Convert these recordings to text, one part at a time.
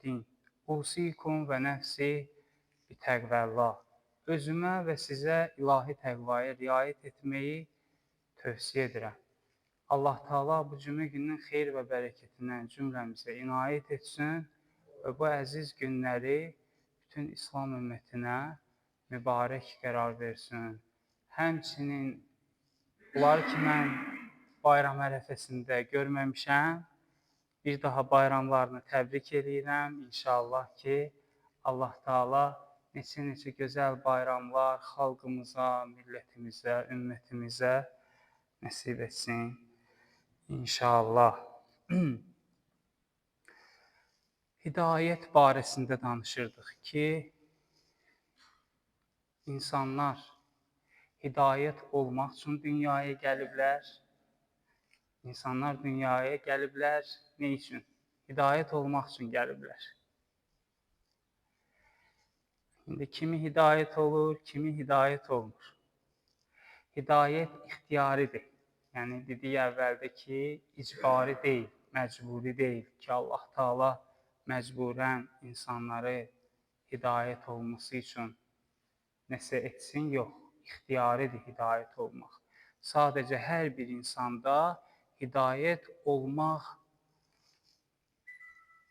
الدين أوصيكم və nəfsi bitəqvəllah. Özümə və sizə ilahi təqvaya riayət etməyi tövsiyə edirəm. Allah Taala bu cümə gününün xeyir və bərəkətindən cümləmizə inayət etsin və bu əziz günləri bütün İslam ümmətinə mübarək qərar versin. Həmçinin bunları ki, mən bayram ərəfəsində görməmişəm, bir daha bayramlarını təbrik edirəm. İnşallah ki, Allah Taala neçə gözəl bayramlar xalqımıza, millətimizə, ümmətimizə nəsib etsin. İnşallah. Hidayət barəsində danışırdıq ki, insanlar hidayət olmaq üçün dünyaya gəliblər. İnsanlar dünyaya gəliblər. Nə üçün? Hidayət olmaq üçün gəliblər. İndi kimi hidayət olur, kimi hidayət olmur. Hidayət ixtiyaridir. Yəni, dedik əvvəldə ki, icbari deyil, məcburi deyil ki, Allah Taala məcburən insanları hidayət olması üçün nəsə etsin, yox. İxtiyaridir hidayət olmaq. Sadəcə hər bir insanda hidayət olmaq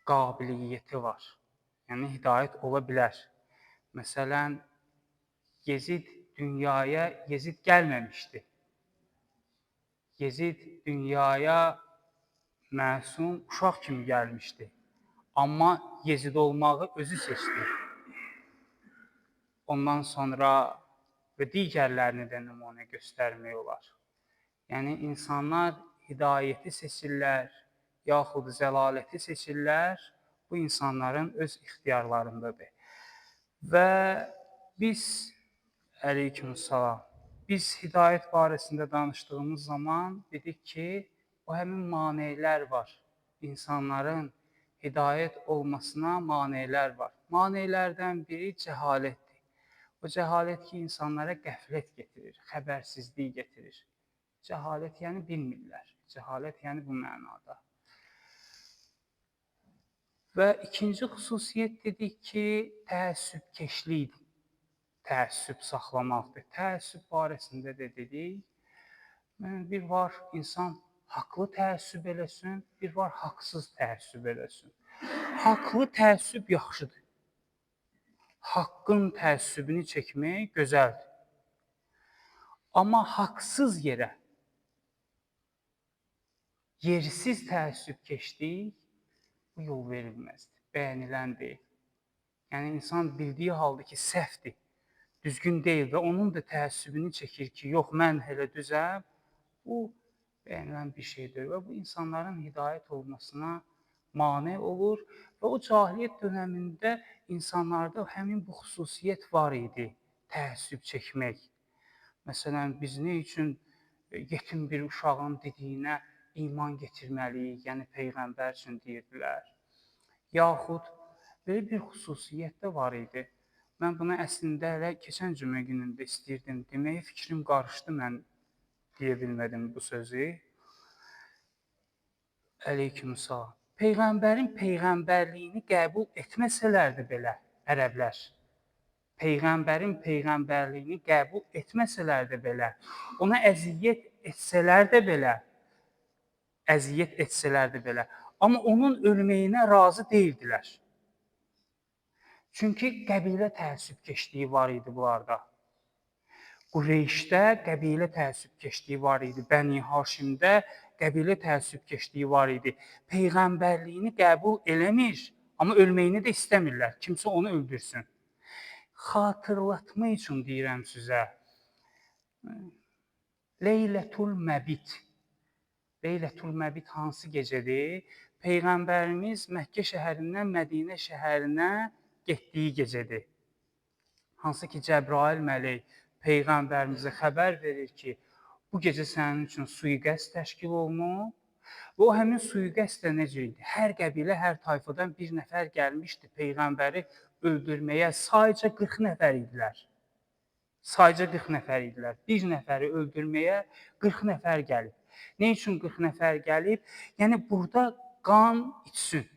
qabiliyyəti var. Yəni, hidayət ola bilər. Məsələn, Yezid gəlməmişdi. Yezid dünyaya məsum uşaq kimi gəlmişdi. Amma Yezid olmağı özü seçdi. Ondan sonra və digərlərini də nümunə göstərmək olar. Yəni, insanlar hidayəti seçirlər, yaxud zəlaləti seçirlər, bu insanların öz ixtiyarlarındadır. Və biz, əleyhissalam, biz hidayət barəsində danışdığımız zaman dedik ki, o həmin maneələr var. İnsanların hidayət olmasına maneələr var. Maneələrdən biri cəhalətdir. O cəhalət ki, insanlara qəflət getirir, xəbərsizlik getirir. Cəhalət yəni bilmirlər. Cəhalət yəni bu mənada. Və ikinci xüsusiyyət dedik ki, təəssübkeşlikdir. Təəssüb saxlamaqdır. Təəssüb barəsində də dedik. Bir var, insan haqlı təəssüb eləsin, bir var, haqsız təəssüb eləsin. Haqlı təəssüb yaxşıdır. Haqqın təəssübünü çəkmək gözəldir. Amma haqsız yerə, yersiz təəssübkeşlik bu yol verilməzdir, bəyənilən deyil. Yəni, insan bildiyi halda ki, səhvdir, düzgün deyil və onun da təəssübünü çəkir ki, yox, mən elə düzəm, bu bəyənilən bir şeydir və bu insanların hidayət olmasına mane olur və o cahiliyyət dönəmində insanlarda həmin bu xüsusiyyət var idi, təəssüb çəkmək. Məsələn, biz nə üçün yetim bir uşağın dediyinə iman getirməliyik, yəni Peyğəmbər üçün deyirdilər. Yaxud belə bir xüsusiyyət də var idi. Mən buna əslində elə keçən cümə günündə istəyirdim deməyə, fikrim qarışdı, mən deyə bilmədim bu sözü. Əleyhissalam. Peyğəmbərin peyğəmbərliyini qəbul etməsələrdi belə ərəblər, Peyğəmbərin peyğəmbərliyini qəbul etməsələrdi belə, ona əziyyət etsələrdi belə, amma onun ölməyinə razı deyildilər. Çünki qəbilə təəssübkeşliyi var idi bunlarda. Qureyşdə qəbilə təəssübkeşliyi var idi, Bəni Haşimdə qəbilə təəssübkeşliyi var idi. Peyğəmbərliyini qəbul eləmir, amma ölməyini də istəmirlər, kimsə onu öldürsün. Xatırlatma üçün deyirəm sizə, Leylətul Məbit. Leylətul Məbit hansı gecədir? Peyğəmbərimiz Məkkə şəhərindən Mədinə şəhərinə getdiyi gecədir. Hansı ki, Cəbrail mələk Peyğəmbərimizə xəbər verir ki, bu gecə sənin üçün sui-qəsd təşkil olunub və o həmin sui-qəsd də necə idi? Hər qəbilə, hər tayfadan bir nəfər gəlmişdi Peyğəmbəri öldürməyə, sayca 40 nəfər idilər. Sayca 40 nəfər idilər. Bir nəfəri öldürməyə 40 nəfər gəlib. Nə üçün 40 nəfər gəlib? Yəni, burada qan içsin.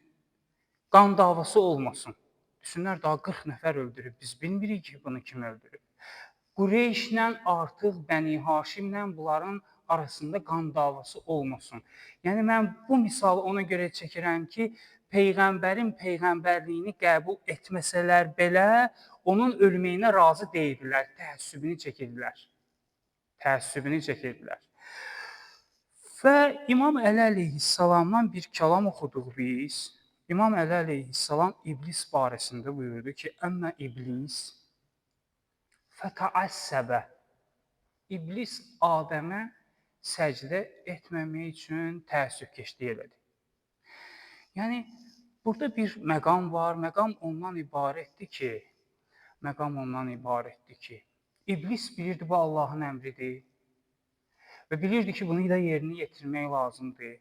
qan davası olmasın. Düşünlər daha 40 nəfər öldürüb, biz bilmirik ki, bunu kim öldürüb. Qureyşlə artıq Bəni Haşimlə bunların arasında qan davası olmasın. Yəni mən bu misalı ona görə çəkirəm ki, peyğəmbərin peyğəmbərliyini qəbul etməsələr belə onun ölməyinə razı deyildilər, təəssübünü çəkirdilər. Təəssübünü çəkirdilər. Və İmam Əli əleyhissalamdan bir kəlam oxuduq biz. İmam Əli əleyhissalam iblis barəsində buyurdu ki, əmmə iblis fətəəssəbə. İblis Adəmə səcdə etməmək üçün təəssübkeşlik elədi. Yəni, burada bir məqam var. Məqam ondan ibarətdir ki, iblis bilirdi bu Allahın əmridir və bilirdi ki, bunu da yerinə yetirmək lazımdır.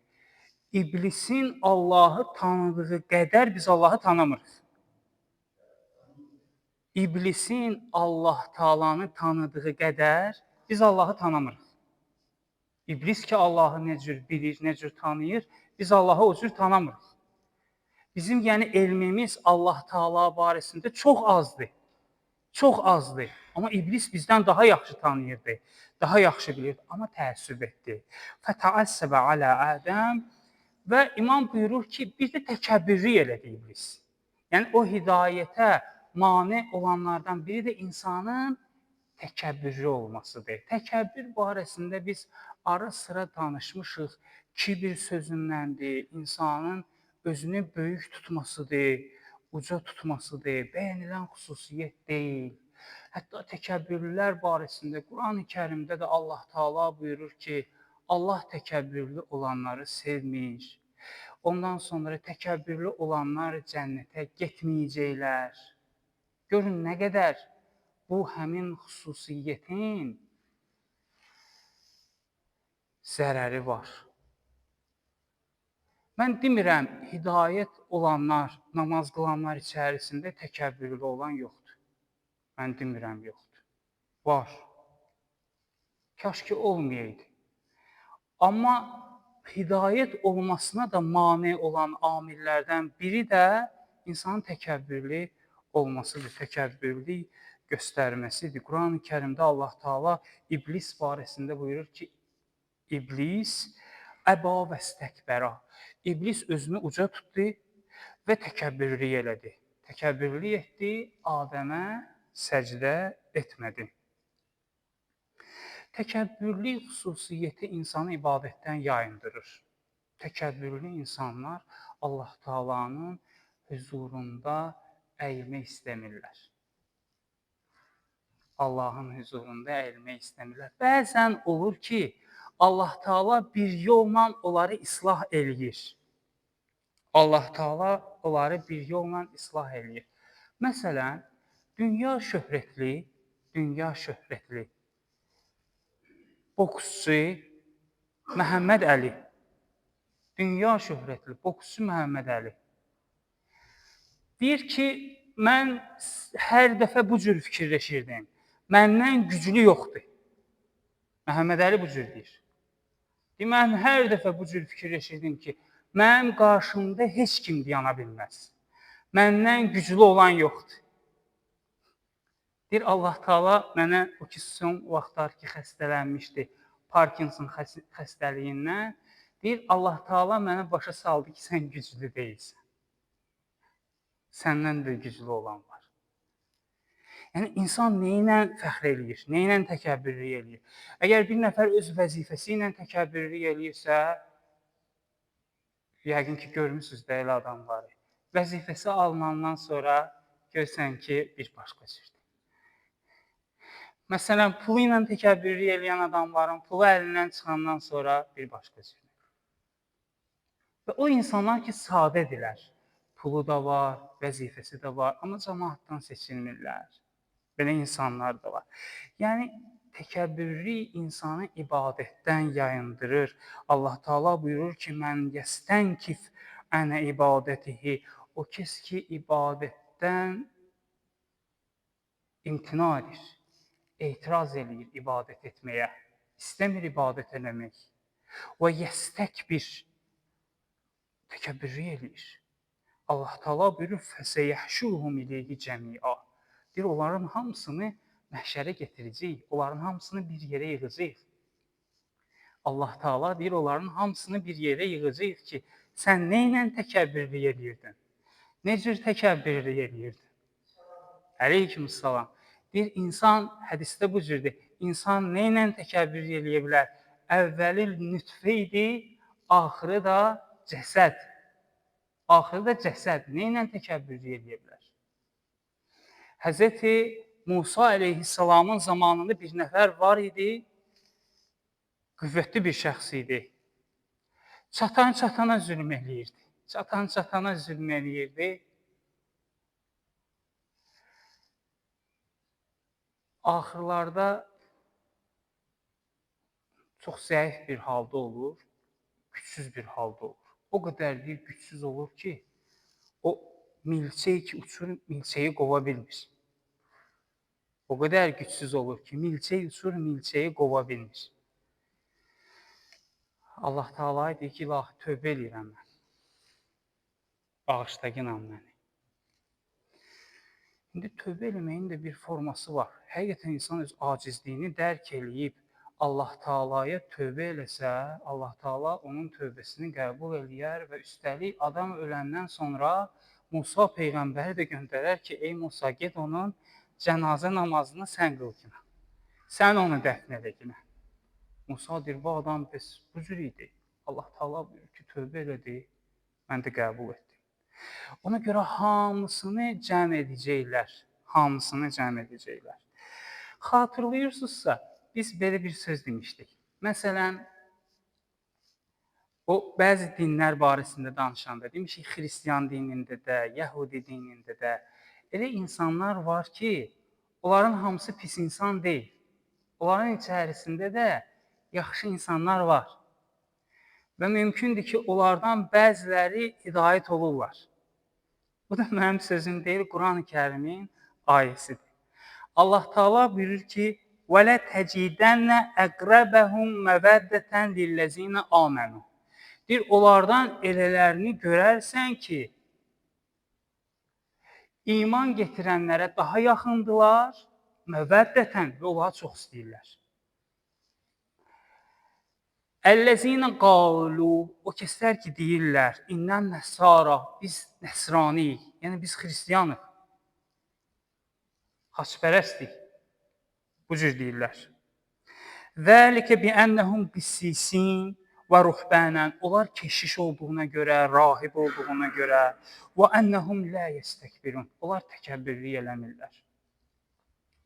İblisin Allahı tanıdığı qədər biz Allahı tanımırıq. İblisin Allah Taalanı tanıdığı qədər biz Allahı tanımırıq. İblis ki, Allahı nə cür bilir, nə cür tanıyır, biz Allahı o cür tanımırıq. Bizim yəni elmimiz Allah Taala barəsində çox azdır. Çox azdır. Amma iblis bizdən daha yaxşı tanıyırdı, daha yaxşı bilirdi, amma təəssüb etdi. Fətəəssəbə alə Ədəm və imam buyurur ki, bir də təkəbbürlük elədi iblis. Yəni o hidayətə mane olanlardan biri də insanın təkəbbürlü olmasıdır. Təkəbbür barəsində biz ara sıra danışmışıq. Kibir sözündəndir, insanın özünü böyük tutmasıdır, uca tutmasıdır, bəyənilən xüsusiyyət deyil. Hətta təkəbbürlülər barəsində Quran-ı Kərimdə də Allah Taala buyurur ki, Allah təkəbbürlü olanları sevmir. Ondan sonra təkəbbürlü olanlar cənnətə getməyəcəklər. Görün nə qədər bu həmin xüsusiyyətin zərəri var. Mən demirəm, hidayət olanlar, namaz qılanlar içərisində təkəbbürlü olan yoxdur. Mən demirəm, yoxdur. Var. Kaş ki, olmayaydı. Amma hidayət olmasına da mane olan amillərdən biri də insanın təkəbbürlü olmasıdır, təkəbbürlü göstərməsidir. Quran-ı Kərimdə Allah Taala iblis barəsində buyurur ki, iblis əba və istəkbəra. İblis özünü uca tutdu və təkəbbürlük elədi. Təkəbbürlük etdi, Adəmə səcdə etmədi. Təkəbbürlük xüsusiyyəti insanı ibadətdən yayındırır. Təkəbbürlü insanlar Allah Taalanın hüzurunda əyilmək istəmirlər. Allahın hüzurunda əyilmək istəmirlər. Bəzən olur ki, Allah Taala bir yolla onları islah eləyir. Allah Taala onları bir yolla islah eləyir. Məsələn, dünya şöhrətli boksçu Məhəmməd Əli. Dünya şöhrətli boksçu Məhəmməd Əli. Deyir ki, mən hər dəfə bu cür fikirləşirdim. Məndən güclü yoxdur. Məhəmməd Əli bu cür deyir. Mən hər dəfə bu cür fikirləşirdim ki, mənim qarşımda heç kim dayana bilməz. Məndən güclü olan yoxdur. Deyir, Allah Taala mənə o ki, son vaxtlar ki, xəstələnmişdi Parkinson xəstəliyindən. Deyir, Allah Taala mənə başa saldı ki, sən güclü deyilsən. Səndən də güclü olan var. Yəni, insan neylə fəxr eləyir, neylə təkəbbürlük eləyir? Əgər bir nəfər öz vəzifəsi ilə təkəbbürlük eləyirsə, yəqin ki, görmüsünüz də elə adamları. Vəzifəsi alınandan sonra görsən ki, bir başqa cürdür. Məsələn, pulu ilə təkəbbürlük eləyən adamların pulu əlindən çıxandan sonra bir başqa cürdür. Və o insanlar ki, sadədirlər. Pulu da var, vəzifəsi də var, amma cəmaatdan seçilmirlər. Belə insanlar da var. Yəni, təkəbbürlük insanı ibadətdən yayındırır. Allah Taala buyurur ki, mən yəstənkif ənə ibadətihi. O kəs ki, ibadətdən imtina edir, etiraz edir ibadət etməyə, istəmir ibadət eləmək. Və yəstəkbir, təkəbbürlük eləyir. Allah Taala buyurur: "Fəsəyəhşuruhum ileyhi cəmi'a." Deyir, onların hamısını məhşərə gətirəcəyik, onların hamısını bir yerə yığacağıq. Allah Taala deyir, onların hamısını bir yerə yığacağıq ki, sən nə ilə təkəbbürlük edirdin? Nə cür təkəbbürlük edirdin? Əleyhissalam. Deyir, insan hədisdə bu cürdür. İnsan nə ilə təkəbbür eləyə bilər? Əvvəli nütfə idi, axırı da cəsəd. Axırı da cəsəd. Nə ilə təkəbbür eləyə bilər? Həzrəti Musa əleyhissalamın zamanında bir nəfər var idi, qüvvətli bir şəxs idi. Çatan-çatana zülm eləyirdi. Çatan-çatana zülm eləyirdi. Axırlarda çox zəif bir halda olur, gücsüz bir halda olur. O qədər deyir, gücsüz olur ki, o milçək ki, uçur, milçəyi qova bilmir. O qədər gücsüz olur ki, milçək uçur, milçəyi qova bilmir. Allah Teala deyir ki, ilahi tövbə eləyirəm mən. Bağışlayın məni. İndi tövbə eləməyin də bir forması var. Həqiqətən insan öz acizliyini dərk eləyib Allah Taalaya tövbə eləsə, Allah Taala onun tövbəsini qəbul eləyər və üstəlik adam öləndən sonra Musa peyğəmbəri də göndərər ki, ey Musa, get onun cənazə namazını sən qıl ki, sən onu dəfn elə ki. Musa deyir, bu adam bəs bu cür idi. Allah Taala buyurur ki, tövbə elədi, mən də qəbul etdim. Ona görə hamısını cəm edəcəklər. Hamısını cəm edəcəklər. Xatırlayırsınızsa, biz belə bir söz demişdik. Məsələn, o bəzi dinlər barəsində danışanda demişik, xristian dinində də, yəhudi dinində də elə insanlar var ki, onların hamısı pis insan deyil. Onların içərisində də yaxşı insanlar var. Və mümkündür ki, onlardan bəziləri hidayət olurlar. Bu da mənim sözüm deyil, Quran-ı Kərimin ayəsidir. Allah Taala buyurur ki, وَلَا تَجِدَنَّ أَقْرَبَهُمْ مَوَدَّةً لِلَّذِينَ آمَنُوا. Deyir, onlardan elələrini görərsən ki, iman getirənlərə daha yaxındılar, məvəddətən və onları çox istəyirlər. Əl-ləzinə qalu, o kəslər ki, deyirlər, innən nəsara, biz nəsraniyik, yəni biz xristiyanıq, xaçpərəstik, bu cür deyirlər. Zəlikə biənnəhum qissisin və ruhbənən, onlar keşiş olduğuna görə, rahib olduğuna görə, və ənnəhum lə yəstəkbirun, onlar təkəbbürlük eləmirlər.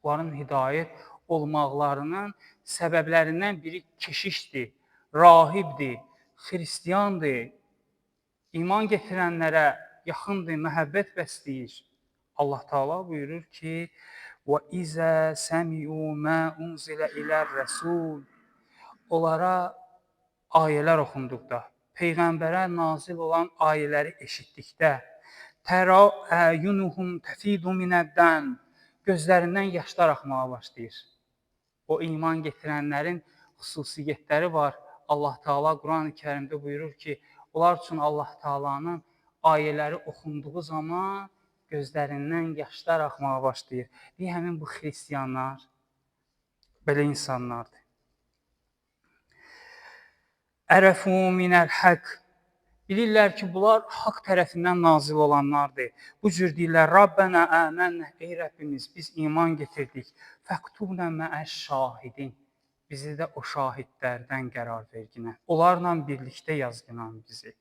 Onların hidayət olmaqlarının səbəblərindən biri keşişdir, rahibdir, xristiyandır, iman getirənlərə yaxındır, məhəbbət bəsləyir. Allah Taala buyurur ki, وَإِذَا سَمِعُوا مَا أُنْزِلَ إِلَى الرَّسُولِ. Onlara ayələr oxunduqda, Peyğəmbərə nazil olan ayələri eşitdikdə, تَرَى أَعْيُنُهُمْ تَفِيضُ مِنَ الدَّمْعِ, gözlərindən yaşlar axmağa başlayır. O iman getirənlərin xüsusiyyətləri var. Allah Taala Quran-ı Kərimdə buyurur ki, onlar üçün Allah Taalanın ayələri oxunduğu zaman gözlərindən yaşlar axmağa başlayır. Deyir, həmin bu xristiyanlar belə insanlardır. Ərəfu minəl haqq. Bilirlər ki, bunlar haqq tərəfindən nazil olanlardır. Bu cür deyirlər, Rabbənə əmənnə, ey Rəbbimiz, biz iman getirdik. Fəktubnə məəş şahidin. Bizi də o şahidlərdən qərar verginə. Onlarla birlikdə yazgınan bizi.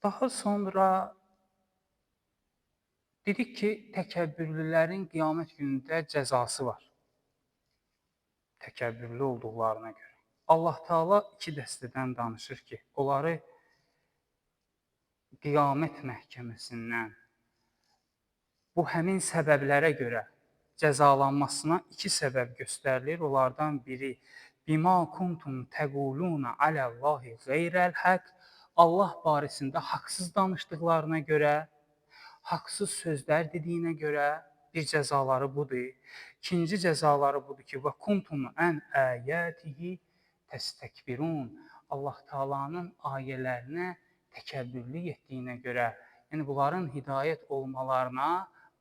Daha sonra dedik ki, təkəbbürlülərin qiyamət günündə cəzası var. Təkəbbürlü olduqlarına görə. Allah Taala iki dəstədən danışır ki, onları qiyamət məhkəməsindən bu həmin səbəblərə görə cəzalanmasına iki səbəb göstərilir. Onlardan biri bima kuntum təquluna aləllahi qeyrəl haqq, Allah barəsində haqsız danışdıqlarına görə, haqsız sözlər dediyinə görə bir cəzaları budur. İkinci cəzaları budur ki, və kuntum ən əyətihi təstəkbirun. Allah Taala'nın ayələrinə təkəbbürlük etdiyinə görə, yəni bunların hidayət olmalarına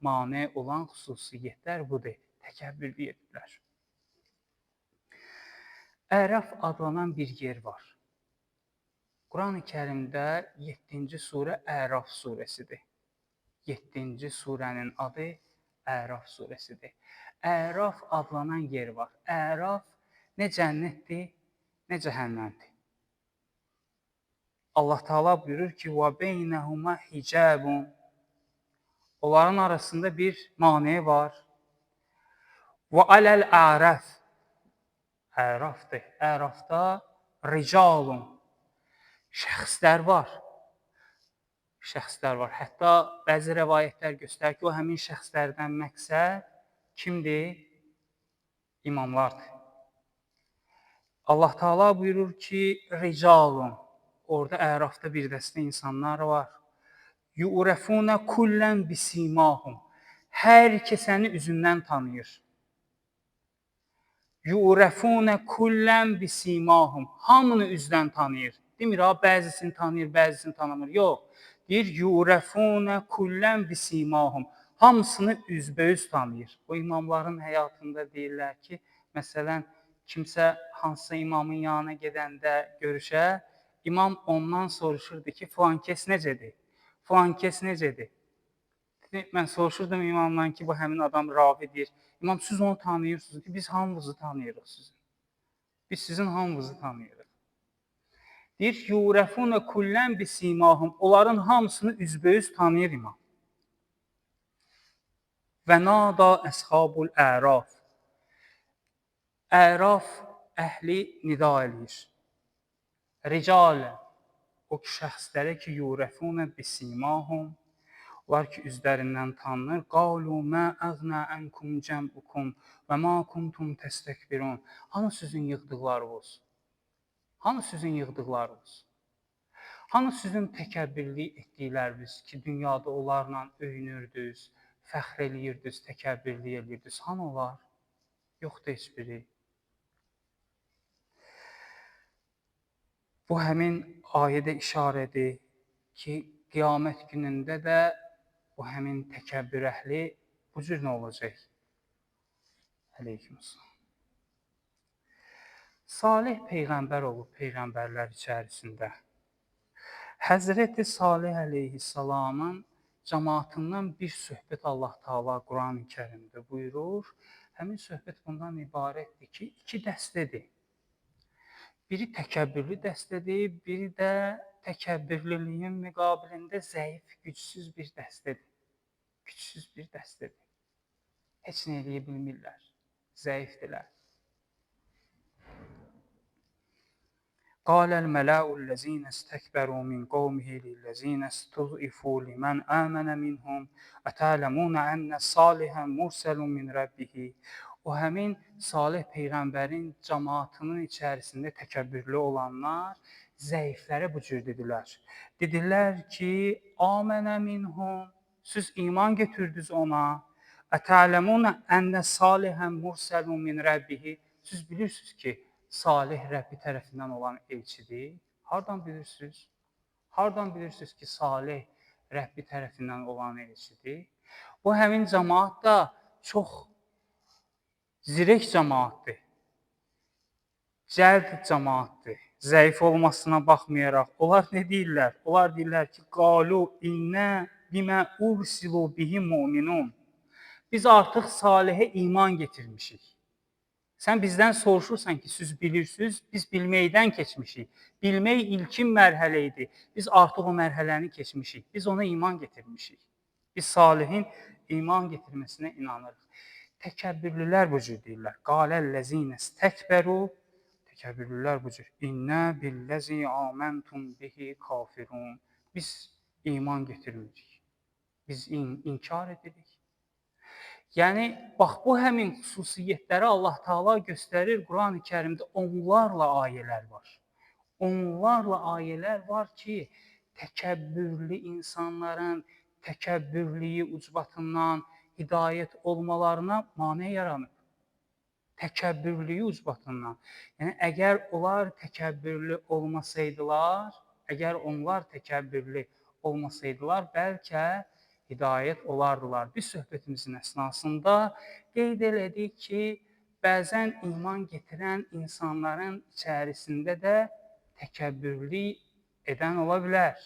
mane olan xüsusiyyətlər budur. Təkəbbürlük edirlər. Ərəf adlanan bir yer var. Quran-ı Kərimdə 7-ci surə Əraf surəsidir. 7-ci surənin adı Əraf surəsidir. Əraf adlanan yer var. Əraf nə cənnətdir, nə cəhənnəmdir. Allah Taala buyurur ki: "Və beynəhuma hicabun." Onların arasında bir maneə var. "Və aləl ərəf." Ərafdır. Ərafda ricalun. Şəxslər var. Şəxslər var. Hətta bəzi rəvayətlər göstərir ki, o həmin şəxslərdən məqsəd kimdir? İmamlardır. Allah Taala buyurur ki, ricalun. Orada Ərafda bir dəstə insanlar var. Yu'rafuna kullan bisimahum. Hər kəsəni üzündən tanıyır. Yu'rafuna kullan bisimahum. Hamını üzdən tanıyır. Demir ha, bəzisini tanıyır, bəzisini tanımır. Yox. Deyir, yu'rafuna kullan bisimahum. Hamısını üzbəüz tanıyır. O imamların həyatında deyirlər ki, məsələn, kimsə hansısa imamın yanına gedəndə görüşə, imam ondan soruşurdu ki, filan kəs necədir? Filan kəs necədir? Mən soruşurdum imamdan ki, bu həmin adam ravidir. İmam, siz onu tanıyırsınız ki, biz hamınızı tanıyırıq sizin. Biz sizin hamınızı tanıyırıq. Deyir, yu'rafuna kullan bisimahum. Onların hamısını üzbəüz tanıyır imam. Və nada əshabul əraf. Əraf əhli nida eləyir. Ricalə, o şəxslərə ki, yu'rafuna bisimahum, onlar ki, üzlərindən tanınır. Qalu mə əğnə ənkum cəm'ukum və mə kuntum təstəkbirun. Hanı sizin yığdıqlarınız? Hanı sizin yığdıqlarınız? Hanı sizin təkəbbürlük etdikləriniz ki, dünyada onlarla öyünürdünüz, fəxr eləyirdiniz, təkəbbürlük eləyirdiniz? Hanı onlar? Yoxdur heç biri. Bu həmin ayədə işarədir ki, qiyamət günündə də bu həmin təkəbbür əhli bu cür nə olacaq? Aleykümselam. Salih peyğəmbər olub peyğəmbərlər içərisində. Həzrəti Salih əleyhissalamın cəmaatından bir söhbət Allah Taala Quran-ı Kərimdə buyurur. Həmin söhbət bundan ibarətdir ki, iki dəstədir. Biri təkəbbürlü dəstədir, biri də təkəbbürlülüyün müqabilində zəif, gücsüz bir dəstədir. Gücsüz bir dəstədir. Heç nə eləyə bilmirlər. Zəifdirlər. Qaləl mələullezine istəkbəru min qovmihi lillezine istud'ifu liman əmənə minhum ətələmunə ənə salihən mursəlun min rəbbihi. O həmin Salih peyğəmbərin cəmaatının içərisində təkəbbürlü olanlar zəiflərə bu cür dedilər. Dedilər ki, əmənə minhum, siz iman götürdünüz ona. Ətələmunə ənə salihən mursəlun min rəbbihi. Siz bilirsiniz ki, Salih Rəbbi tərəfindən olan elçidir. Hardan bilirsiniz? Hardan bilirsiniz ki, Salih Rəbbi tərəfindən olan elçidir? O həmin cəmaat da çox zirək cəmaatdır. Cəld cəmaatdır. Zəif olmasına baxmayaraq. Onlar nə deyirlər? Onlar deyirlər ki, qalu innə bimə ursilu bihi mu'minun. Biz artıq Salihə iman getirmişik. Sən bizdən soruşursan ki, siz bilirsiniz, biz bilməkdən keçmişik. Bilmək ilkin mərhələ idi. Biz artıq o mərhələni keçmişik. Biz ona iman getirmişik. Biz Salihin iman getirməsinə inanırıq. Təkəbbürlülər bu cür deyirlər. Qaləl-ləzinə istəkbəru. Təkəbbürlülər bu cür. İnnə billəzi aməntum bihi kafirun. Biz iman getirmirik. Biz inkar edirik. Yəni, bax, bu həmin xüsusiyyətləri Allah Taala göstərir Quran-ı Kərimdə onlarla ayələr var. Onlarla ayələr var ki, təkəbbürlü insanların təkəbbürlüyü ucbatından hidayət olmalarına mane yaranıb. Təkəbbürlüyü ucbatından. Yəni əgər onlar təkəbbürlü olmasaydılar, bəlkə hidayət olardılar. Biz söhbətimizin əsnasında qeyd elədik ki, bəzən iman gətirən insanların içərisində də təkəbbürlük edən ola bilər.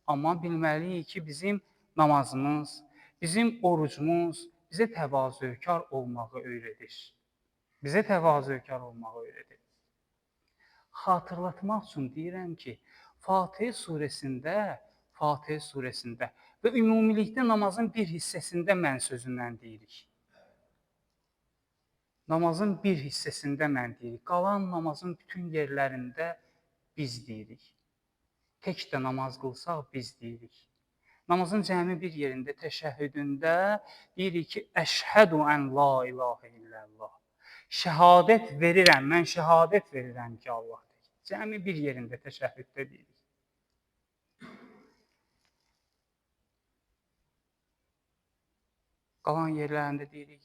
Amma bilməliyik ki, bizim namazımız, bizim orucumuz bizə təvazökar olmağı öyrədir. Xatırlatmaq üçün deyirəm ki, Fatihə surəsində və ümumilikdə namazın bir hissəsində mən sözündən deyirik. Qalan namazın bütün yerlərində biz deyirik. Tək də namaz qılsaq biz deyirik. Namazın cəmi bir yerində, təşəhhüdündə deyirik ki, əşhədu ən la ilahə illallah. Mən şəhadət verirəm ki, Allah deyir. Cəmi bir yerində təşəhhüddə deyirik. Qalan yerlərində deyirik,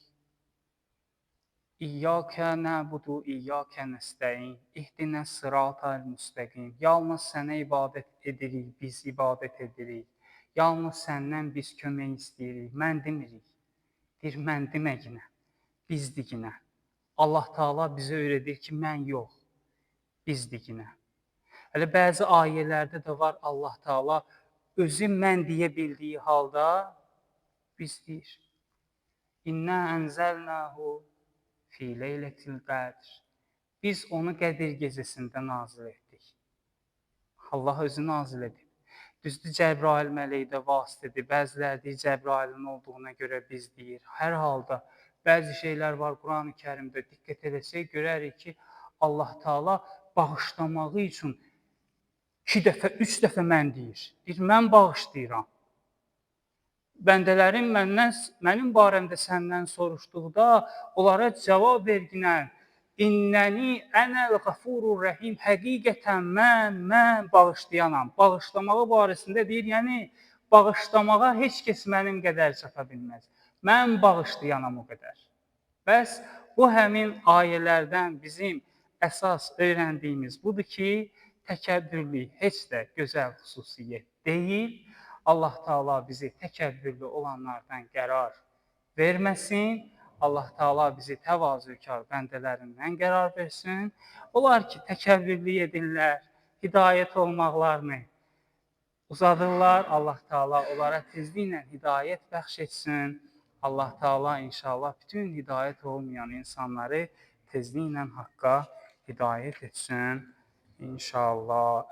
İyyəkə nəbudu, İyyəkə nəstəin, ihdinəs sıratal müstəqim. Yalnız sənə ibadət edirik, biz ibadət edirik. Yalnız səndən biz kömək istəyirik. Mən demirik. Deyir, mən deməginə, biz diginə. Allah Taala bizə öyrədir ki, mən yox, biz diginə. Hələ bəzi ayələrdə də var Allah Taala özü mən deyə bildiyi halda biz deyir. İnna ənzəlnahu fi leylətil qədr. Biz onu Qədir gecəsində nazil etdik. Allah özü nazil edib. Düzdür, Cəbrail mələkdə vasitədir. Bəziləri deyir, Cəbrailin olduğuna görə biz deyir. Hər halda bəzi şeylər var Quran-ı Kərimdə diqqət etsək görərik ki, Allah Taala bağışlamağı üçün 2 dəfə, 3 dəfə mən deyir. Deyir, mən bağışlayıram. Bəndələrim mənim barəmdə səndən soruşduqda onlara cavab verginən İnnəni ənəl qafurur rəhim. Həqiqətən mən bağışlayanam. Bağışlamağı barəsində deyir, yəni bağışlamağa heç kəs mənim qədər çata bilməz. Mən bağışlayanam o qədər. Bəs bu həmin ayələrdən bizim əsas öyrəndiyimiz budur ki, təkəbbürlük heç də gözəl xüsusiyyət deyil. Allah Taala bizi təkəbbürlü olanlardan qərar verməsin. Allah Taala bizi təvazökar bəndələrindən qərar versin. Onlar ki, təkəbbürlük edirlər, hidayət olmaqlarını uzadırlar. Allah Taala onlara tezliklə hidayət bəxş etsin. Allah Taala inşallah bütün hidayət olmayan insanları tezliklə haqqa hidayət etsin. İnşallah.